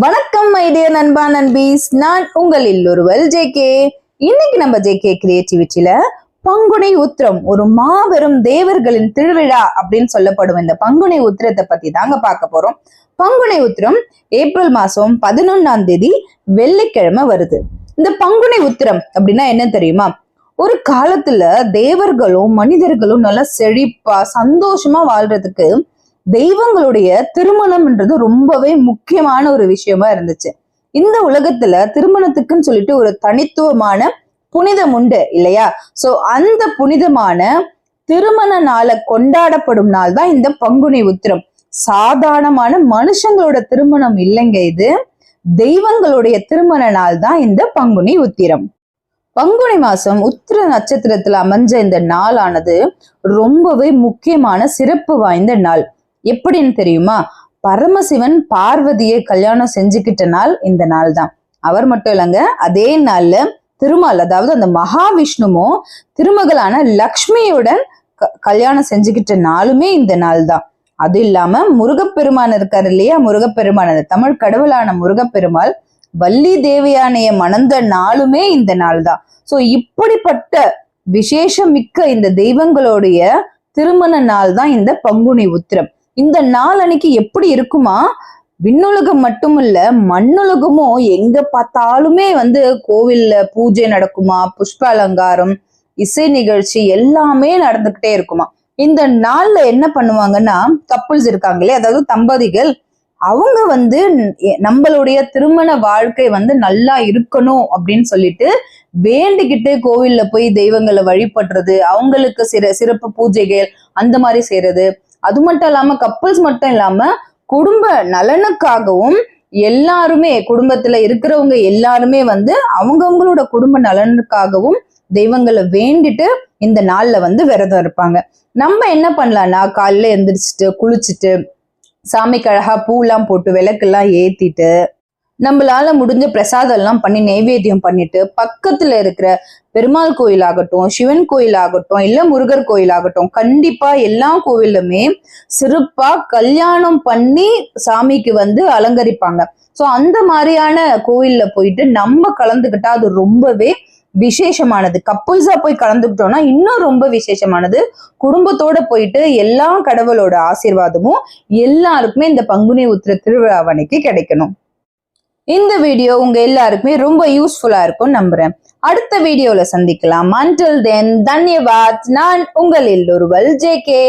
வணக்கம் my dear நண்பா நண்பீஸ், நான் உங்களில் ஒருவல் ஜேகே. இன்னைக்கு நம்ம ஜேகே கிரியேட்டிவிட்டியில பங்குனி உத்திரம், ஒரு மாபெரும் தேவர்களின் திருவிழா அப்படின்னு சொல்லப்படும் இந்த பங்குனி உத்திரத்தை பத்தி தாங்க பார்க்க போறோம். பங்குனி உத்திரம் ஏப்ரல் மாசம் 11ஆம் தேதி வெள்ளிக்கிழமை வருது. இந்த பங்குனி உத்திரம் அப்படின்னா என்ன தெரியுமா? ஒரு காலத்துல தேவர்களும் மனிதர்களும் நல்லா செழிப்பா சந்தோஷமா வாழ்றதுக்கு தெய்வங்களுடைய திருமணம்ன்றது ரொம்பவே முக்கியமான ஒரு விஷயமா இருந்துச்சு. இந்த உலகத்துல திருமணத்துக்குன்னு சொல்லிட்டு ஒரு தனித்துவமான புனிதம் உண்டு இல்லையா? சோ அந்த புனிதமான திருமண நாளை கொண்டாடப்படும் நாள் தான் இந்த பங்குனி உத்திரம். சாதாரணமான மனுஷங்களோட திருமணம் இல்லைங்க, இது தெய்வங்களுடைய திருமண நாள் தான் இந்த பங்குனி உத்திரம். பங்குனி மாசம் உத்திர நட்சத்திரத்துல அமைஞ்ச இந்த நாளானது ரொம்பவே முக்கியமான சிறப்பு வாய்ந்த நாள். எப்படின்னு தெரியுமா? பரமசிவன் பார்வதியை கல்யாணம் செஞ்சுக்கிட்ட நாள் இந்த நாள் தான். அவர் மட்டும் இல்லைங்க, அதே நாள்ல திருமால், அதாவது அந்த மகாவிஷ்ணுவும் திருமகளான லக்ஷ்மியுடன் கல்யாணம் செஞ்சுக்கிட்ட நாளுமே இந்த நாள் தான். அது இல்லாம முருகப்பெருமான் இருக்காரு இல்லையா? முருகப்பெருமான், அந்த தமிழ் கடவுளான முருகப்பெருமாள் வள்ளி தேவயானைய மணந்த நாளுமே இந்த நாள் தான். சோ இப்படிப்பட்ட விசேஷம் மிக்க இந்த தெய்வங்களுடைய திருமண நாள் தான் இந்த பங்குனி உத்திரம். இந்த நாள் அன்னைக்கு எப்படி இருக்குமா? விண்ணுலகம் மட்டும் இல்ல, மண்ணுலகமும் எங்க பார்த்தாலுமே கோவில்ல பூஜை நடக்குமா, புஷ்ப அலங்காரம், இசை நிகழ்ச்சி எல்லாமே நடந்துகிட்டே இருக்குமா. இந்த நாள்ல என்ன பண்ணுவாங்கன்னா, கப்புள்ஸ் இருக்காங்களே, அதாவது தம்பதிகள், அவங்க நம்மளுடைய திருமண வாழ்க்கை நல்லா இருக்கணும் அப்படின்னு சொல்லிட்டு வேண்டிக்கிட்டு கோவில்ல போய் தெய்வங்களை வழிபடுறது, அவங்களுக்கு சிறப்பு பூஜைகள் அந்த மாதிரி செய்யறது. அது மட்டும் இல்லாம கப்புள்ஸ் மட்டும் இல்லாம குடும்ப நலனுக்காகவும் எல்லாருமே, குடும்பத்துல இருக்கிறவங்க எல்லாருமே அவங்கவுங்களோட குடும்ப நலனுக்காகவும் தெய்வங்களை வேண்டிட்டு இந்த நாள்ல விரதம் இருப்பாங்க. நம்ம என்ன பண்ணலாம்னா, காலையில எந்திரிச்சிட்டு குளிச்சுட்டு சாமிக்கு அழகா பூலாம் போட்டு விளக்கெல்லாம் ஏத்திட்டு நம்மளால முடிஞ்ச பிரசாதம் எல்லாம் பண்ணி நெய்வேத்தியம் பண்ணிட்டு பக்கத்துல இருக்கிற பெருமாள் கோயில் ஆகட்டும், சிவன் கோயில் ஆகட்டும், இல்ல முருகர் கோயில் ஆகட்டும், கண்டிப்பா எல்லா கோவிலுமே சிறப்பா கல்யாணம் பண்ணி சாமிக்கு அலங்கரிப்பாங்க. சோ அந்த மாதிரியான கோவில்ல போயிட்டு நம்ம கலந்துக்கிட்டா அது ரொம்பவே விசேஷமானது. கப்புள்ஸா போய் கலந்துக்கிட்டோம்னா இன்னும் ரொம்ப விசேஷமானது. குடும்பத்தோட போயிட்டு எல்லா கடவுளோட ஆசீர்வாதமும் எல்லாருக்குமே இந்த பங்குனி உத்திர திருவிழாவன்னைக்கு கிடைக்கணும். இந்த வீடியோ உங்க எல்லாருக்குமே ரொம்ப யூஸ்ஃபுல்லா இருக்கும் நம்புறேன். அடுத்த வீடியோல சந்திக்கலாம். Until then, தன்யவாத். நான் உங்களில் ஒருவல் ஜேகே.